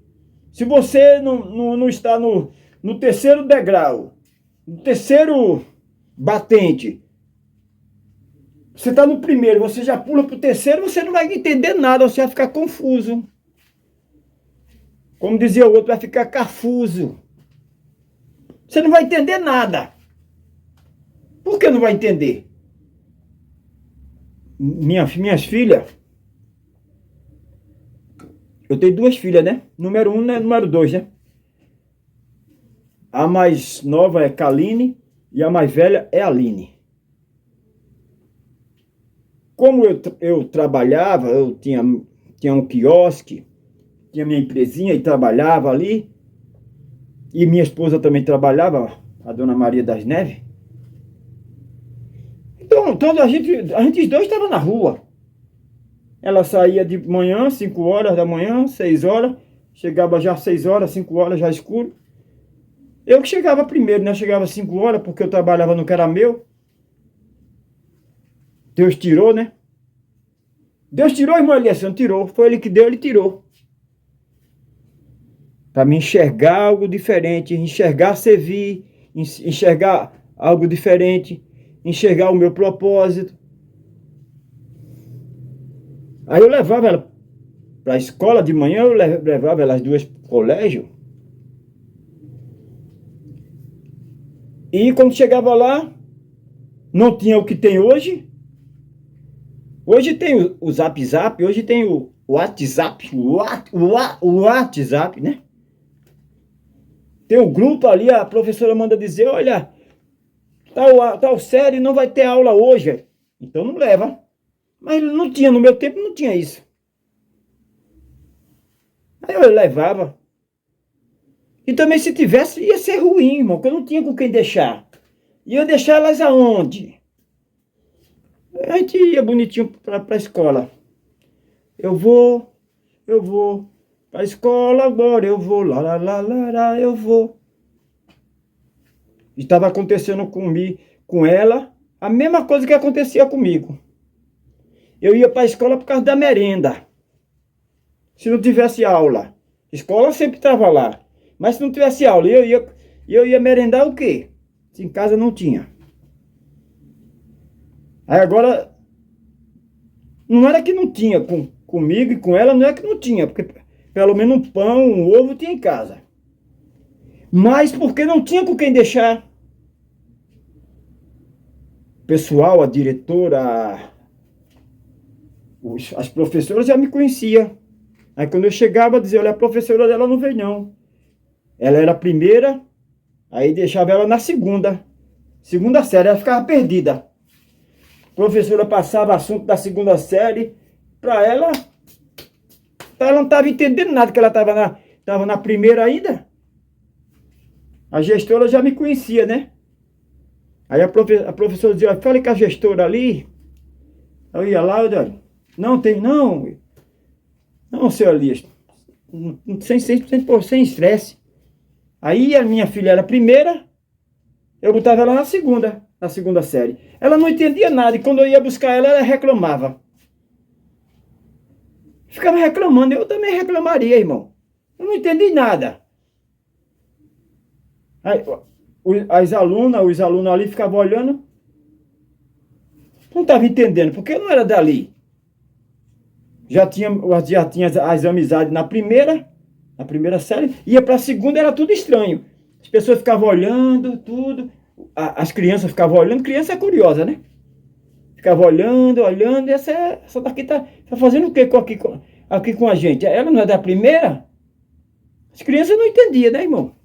Se você não está no terceiro degrau, no terceiro batente, você está no primeiro, você já pula para o terceiro, você não vai entender nada, você vai ficar confuso. Como dizia o outro, vai ficar cafuso. Você não vai entender nada. Por que não vai entender? Minhas filhas, eu tenho duas filhas, né? Número 1, né? Número 2, né? A mais nova é Kaline e a mais velha é Aline. Como eu trabalhava, eu tinha um quiosque, tinha minha empresinha e trabalhava ali, e minha esposa também trabalhava, a dona Maria das Neves. Então a gente dois estava na rua. Ela saía de manhã, 5 horas da manhã, 6 horas, chegava já 6 horas, 5 horas, já escuro. Eu que chegava primeiro, né? Chegava 5 horas, porque eu trabalhava no que era meu. Deus tirou, né? Deus tirou, irmão Elias, não tirou. Foi ele que deu, ele tirou. Para me enxergar algo diferente, enxergar servir, enxergar algo diferente, enxergar o meu propósito. Aí eu levava ela para a escola de manhã, eu levava elas duas para o colégio. E quando chegava lá, não tinha o que tem hoje. Hoje tem o Zap Zap, hoje tem o WhatsApp, o WhatsApp, né? Tem um grupo ali, a professora manda dizer, olha, tal série não vai ter aula hoje. Então não leva. Mas não tinha, no meu tempo não tinha isso. Aí eu levava. E também se tivesse, ia ser ruim, irmão, porque eu não tinha com quem deixar. E eu deixar elas aonde? A gente ia bonitinho para a escola. Eu vou para a escola agora, eu vou, lá, eu vou. E estava acontecendo comigo, com ela, a mesma coisa que acontecia comigo. Eu ia para a escola por causa da merenda. Se não tivesse aula. Escola sempre estava lá. Mas se não tivesse aula, eu ia merendar o quê? Se em casa não tinha. Aí agora, não era que não tinha comigo e com ela, não é que não tinha, porque pelo menos um pão, um ovo tinha em casa. Mas porque não tinha com quem deixar. O pessoal, a diretora, as professoras já me conheciam. Aí quando eu chegava, dizia, olha, a professora dela não veio não. Ela era a primeira, aí deixava ela na segunda série, ela ficava perdida. A professora passava assunto da segunda série para ela não estava entendendo nada, que ela estava na primeira ainda. A gestora já me conhecia, né? Aí a professora dizia, fale com a gestora ali. Eu ia lá, eu dizia, não, senhor Elias, sem estresse. Aí a minha filha era a primeira, eu botava ela na segunda série. Ela não entendia nada, e quando eu ia buscar ela, ela reclamava. Ficava reclamando, eu também reclamaria, irmão. Eu não entendi nada. Aí, os alunos ali ficavam olhando, não estavam entendendo, porque eu não era dali. Já tinha as amizades na primeira série, ia para a segunda, era tudo estranho. As pessoas ficavam olhando, tudo. As crianças ficavam olhando, criança é curiosa, né? Ficava olhando, e essa daqui tá fazendo o quê aqui com a gente? Ela não é da primeira? As crianças não entendiam, né, irmão?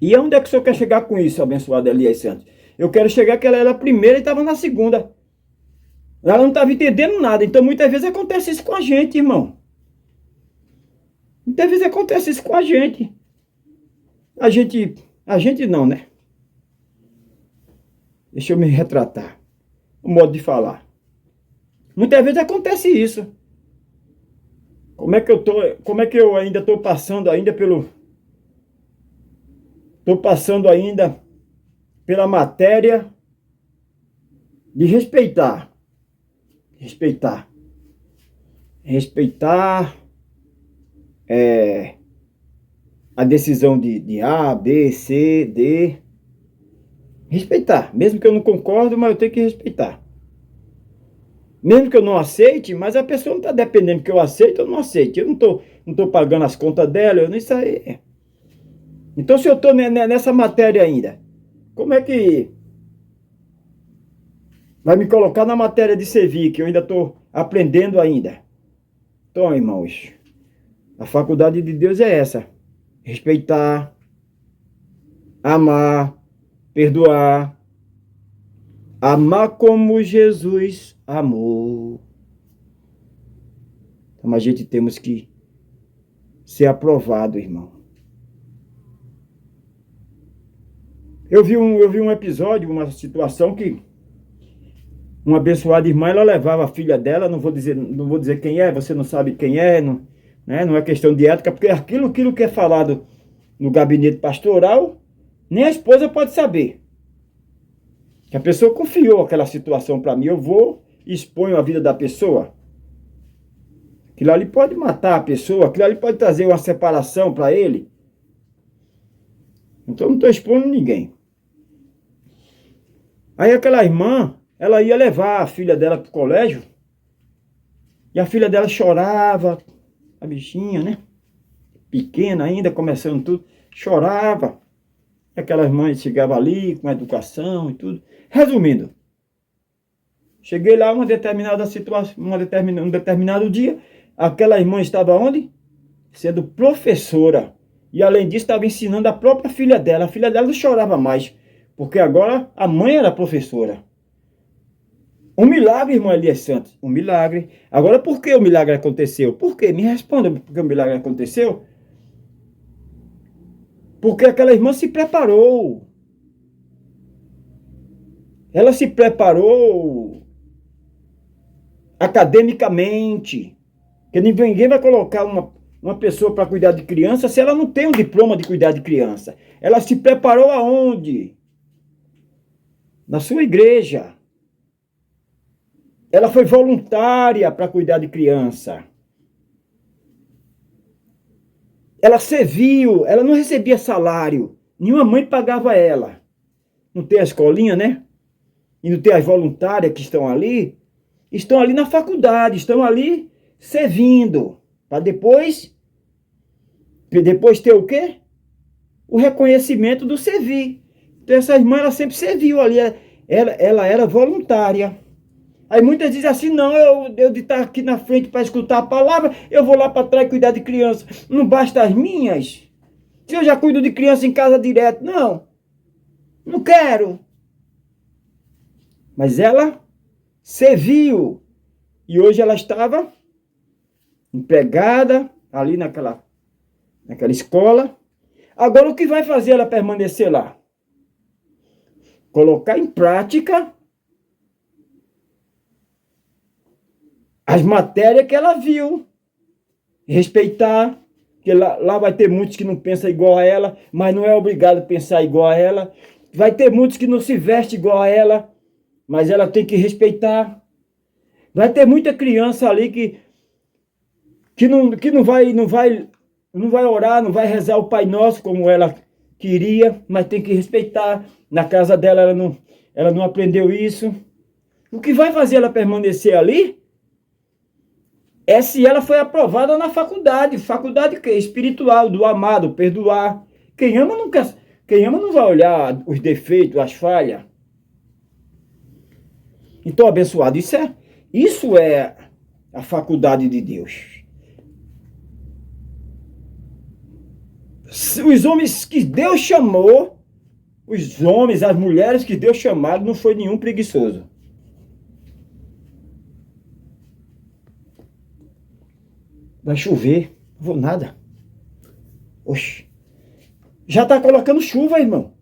E onde é que o senhor quer chegar com isso, abençoado Elias Santos? Eu quero chegar que ela era a primeira e estava na segunda. Ela não estava entendendo nada. Então, muitas vezes acontece isso com a gente, irmão. Muitas vezes acontece isso com a gente. A gente não, né? Deixa eu me retratar. O modo de falar. Muitas vezes acontece isso. Como é que eu ainda estou passando pela matéria de respeitar a decisão de A, B, C, D. Respeitar, mesmo que eu não concordo, mas eu tenho que respeitar. Mesmo que eu não aceite, mas a pessoa não está dependendo que eu aceite ou não aceite. Eu não tô pagando as contas dela, eu não isso aí. Então, se eu estou nessa matéria ainda, como é que vai me colocar na matéria de servir, que eu ainda estou aprendendo ainda? Então, irmãos, a faculdade de Deus é essa: respeitar, amar, perdoar, amar como Jesus amou. Então, a gente temos que ser aprovado, irmão. Eu vi um episódio, uma situação que uma abençoada irmã, ela levava a filha dela, não vou dizer quem é, você não sabe quem é, não, né? Não é questão de ética, porque aquilo que é falado no gabinete pastoral, nem a esposa pode saber. Que a pessoa confiou aquela situação para mim, eu vou e exponho a vida da pessoa. Aquilo ali pode matar a pessoa, aquilo ali pode trazer uma separação para ele. Então eu não estou expondo ninguém. Aí aquela irmã, ela ia levar a filha dela para o colégio, e a filha dela chorava, a bichinha, né? Pequena ainda, começando tudo, chorava. E aquelas mães chegavam ali com educação e tudo. Resumindo, cheguei lá uma determinada situação, um determinado dia, aquela irmã estava onde? Sendo professora. E além disso, estava ensinando a própria filha dela. A filha dela não chorava mais, porque agora a mãe era professora. Um milagre, irmã Elias Santos. Um milagre. Agora, por que o milagre aconteceu? Por quê? Me responda por que o milagre aconteceu. Porque aquela irmã se preparou. Ela se preparou academicamente. Porque ninguém vai colocar uma pessoa para cuidar de criança se ela não tem um diploma de cuidar de criança. Ela se preparou aonde? Na sua igreja. Ela foi voluntária para cuidar de criança. Ela serviu, ela não recebia salário. Nenhuma mãe pagava ela. Não tem a escolinha, né? E não tem as voluntárias que estão ali. Estão ali na faculdade, estão ali servindo. Para depois ter o quê? O reconhecimento do servir. Então essa irmã, ela sempre serviu ali. Ela era voluntária. Aí muitas dizem assim, não, eu de estar aqui na frente para escutar a palavra, eu vou lá para trás cuidar de criança. Não basta as minhas? Se eu já cuido de criança em casa direto, não quero. Mas ela serviu. E hoje ela estava empregada ali naquela escola. Agora o que vai fazer ela permanecer lá? Colocar em prática as matérias que ela viu. Respeitar. Porque lá vai ter muitos que não pensam igual a ela, mas não é obrigado a pensar igual a ela. Vai ter muitos que não se vestem igual a ela, mas ela tem que respeitar. Vai ter muita criança ali que não vai orar, não vai rezar o Pai Nosso como ela queria, mas tem que respeitar. Na casa dela ela não aprendeu isso. O que vai fazer ela permanecer ali é se ela foi aprovada na faculdade. Faculdade que? Espiritual, do amado, perdoar. Quem ama não vai olhar os defeitos, as falhas. Então, abençoado, isso é a faculdade de Deus. Os homens que Deus chamou, os homens, as mulheres que Deus chamaram, não foi nenhum preguiçoso. Vai chover, não vou nada. Oxe, já está colocando chuva, irmão.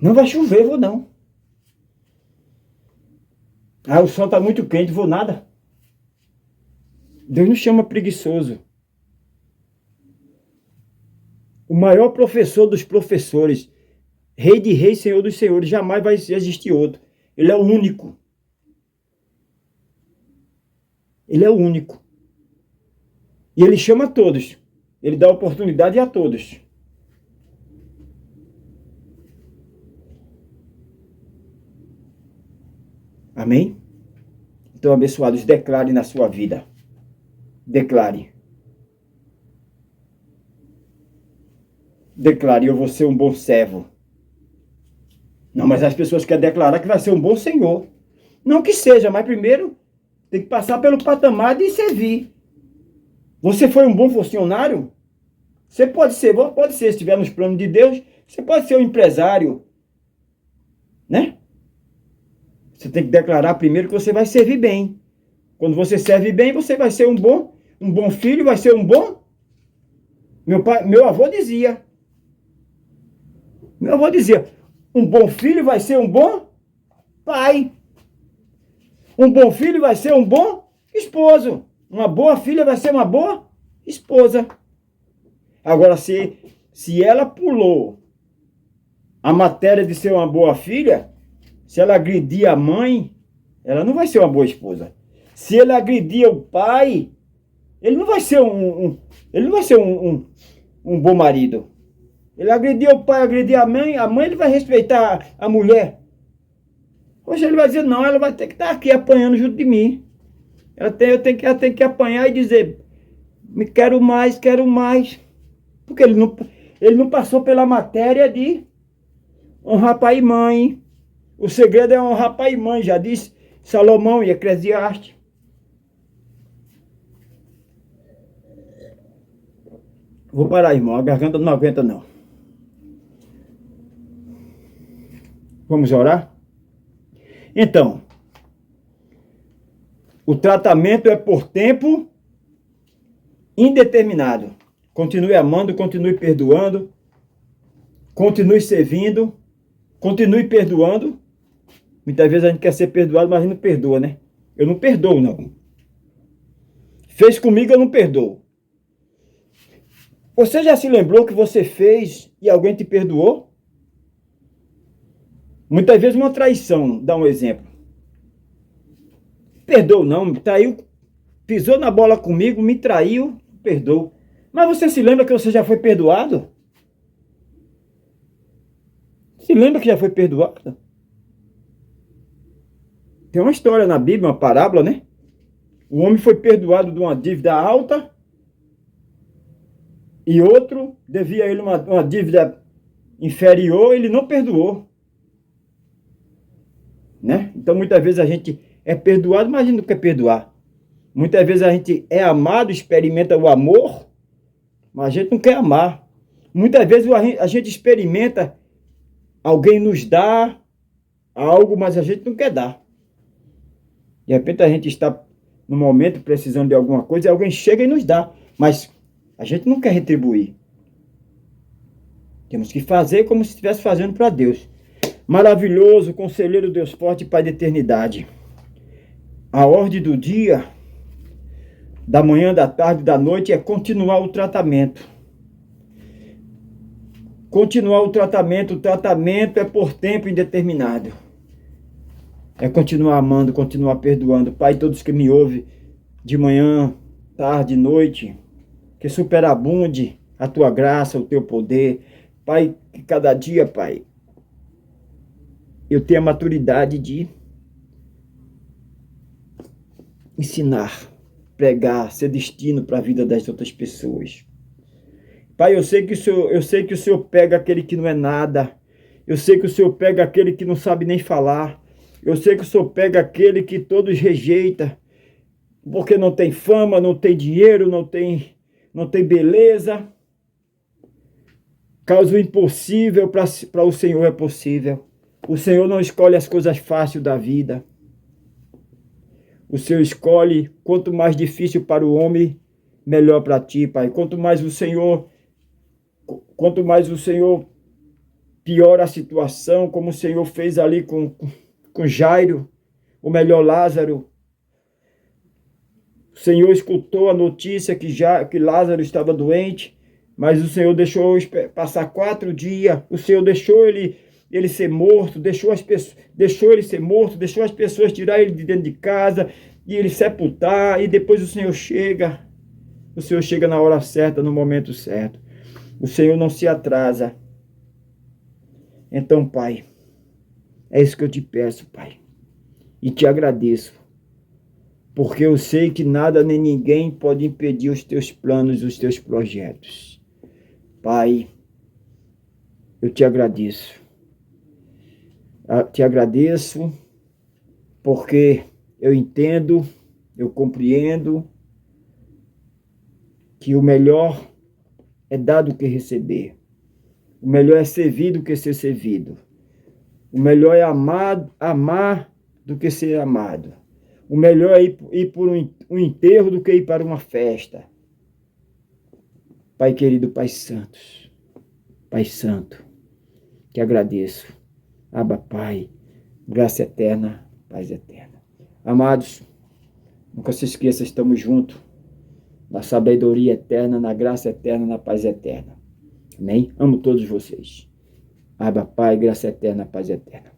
Não vai chover, vou não. Ah, o sol está muito quente, vou nada. Deus não chama preguiçoso. O maior professor dos professores, Rei de reis, Senhor dos senhores, jamais vai existir outro. Ele é o único. Ele é o único. E ele chama a todos. Ele dá oportunidade a todos. Amém? Então, abençoados, declare na sua vida. Declare. declare: eu vou ser um bom servo. Não, mas as pessoas querem declarar que vai ser um bom senhor. Não que seja, mas primeiro tem que passar pelo patamar de servir. Você foi um bom funcionário? Você pode ser, se estiver nos planos de Deus, você pode ser um empresário, né? Você tem que declarar primeiro que você vai servir bem. Quando você serve bem, você vai ser um bom filho, vai ser um bom... Meu avô dizia, um bom filho vai ser um bom pai. Um bom filho vai ser um bom esposo. Uma boa filha vai ser uma boa esposa. Agora, se ela pulou a matéria de ser uma boa filha, se ela agredir a mãe, ela não vai ser uma boa esposa. Se ele agredir o pai, ele não vai ser um bom marido. Ele agredir o pai, agredir a mãe ele vai respeitar a mulher. Hoje ele vai dizer: não, ela vai ter que estar aqui apanhando junto de mim. Ela tem que apanhar e dizer: me quero mais, quero mais. Porque ele não passou pela matéria de honrar pai e mãe. O segredo é honrar pai e mãe, já disse Salomão e Eclesiastes. Vou parar, irmão, a garganta não aguenta não. Vamos orar? Então, o tratamento é por tempo indeterminado. Continue amando, continue perdoando, continue servindo, continue perdoando. Muitas vezes a gente quer ser perdoado, mas a gente não perdoa, né? Eu não perdoo, não. Fez comigo, eu não perdoo. Você já se lembrou que você fez e alguém te perdoou? Muitas vezes uma traição, dá um exemplo. Perdoou não, me traiu, pisou na bola comigo, me traiu, perdoou. Mas você se lembra que você já foi perdoado? Se lembra que já foi perdoado? Tem uma história na Bíblia, uma parábola, né? O homem foi perdoado de uma dívida alta e outro devia a ele uma dívida inferior, ele não perdoou. Né? Então muitas vezes a gente é perdoado, mas a gente não quer perdoar. Muitas vezes a gente é amado, experimenta o amor, mas a gente não quer amar. Muitas vezes a gente experimenta, alguém nos dá algo, mas a gente não quer dar. De repente a gente está no momento precisando de alguma coisa e alguém chega e nos dá, mas a gente não quer retribuir. Temos que fazer como se estivesse fazendo para Deus. Maravilhoso, conselheiro, Deus forte, Pai da eternidade. A ordem do dia, da manhã, da tarde, da noite é continuar o tratamento. Continuar o tratamento é por tempo indeterminado. É continuar amando, continuar perdoando. Pai, todos que me ouvem de manhã, tarde, noite, que superabunde a tua graça, o teu poder. Pai, que cada dia, Pai, eu tenho a maturidade de ensinar, pregar, ser destino para a vida das outras pessoas. Pai, eu sei que o Senhor pega aquele que não é nada. Eu sei que o Senhor pega aquele que não sabe nem falar. Eu sei que o Senhor pega aquele que todos rejeitam, porque não tem fama, não tem dinheiro, não tem beleza. Causa o impossível para o Senhor é possível. O Senhor não escolhe as coisas fáceis da vida. O Senhor escolhe quanto mais difícil para o homem, melhor para ti, Pai. Quanto mais o Senhor piora a situação, como o Senhor fez ali com Jairo, o melhor Lázaro. O Senhor escutou a notícia que Lázaro estava doente, mas o Senhor deixou passar 4 dias. O Senhor deixou ele ser morto, deixou ele ser morto, deixou as pessoas tirar ele de dentro de casa e ele sepultar, e depois o Senhor chega na hora certa, no momento certo. O Senhor não se atrasa. Então, Pai, é isso que eu te peço, Pai, e te agradeço, porque eu sei que nada nem ninguém pode impedir os teus planos, os teus projetos. Pai, eu te agradeço. Te agradeço porque eu entendo, eu compreendo que o melhor é dar do que receber. O melhor é servir do que ser servido. O melhor é amar do que ser amado. O melhor é ir por um enterro do que ir para uma festa. Pai querido, Pai Santo, te agradeço. Abba, Pai, graça eterna, paz eterna. Amados, nunca se esqueça, estamos juntos na sabedoria eterna, na graça eterna, na paz eterna. Amém? Amo todos vocês. Abba, Pai, graça eterna, paz eterna.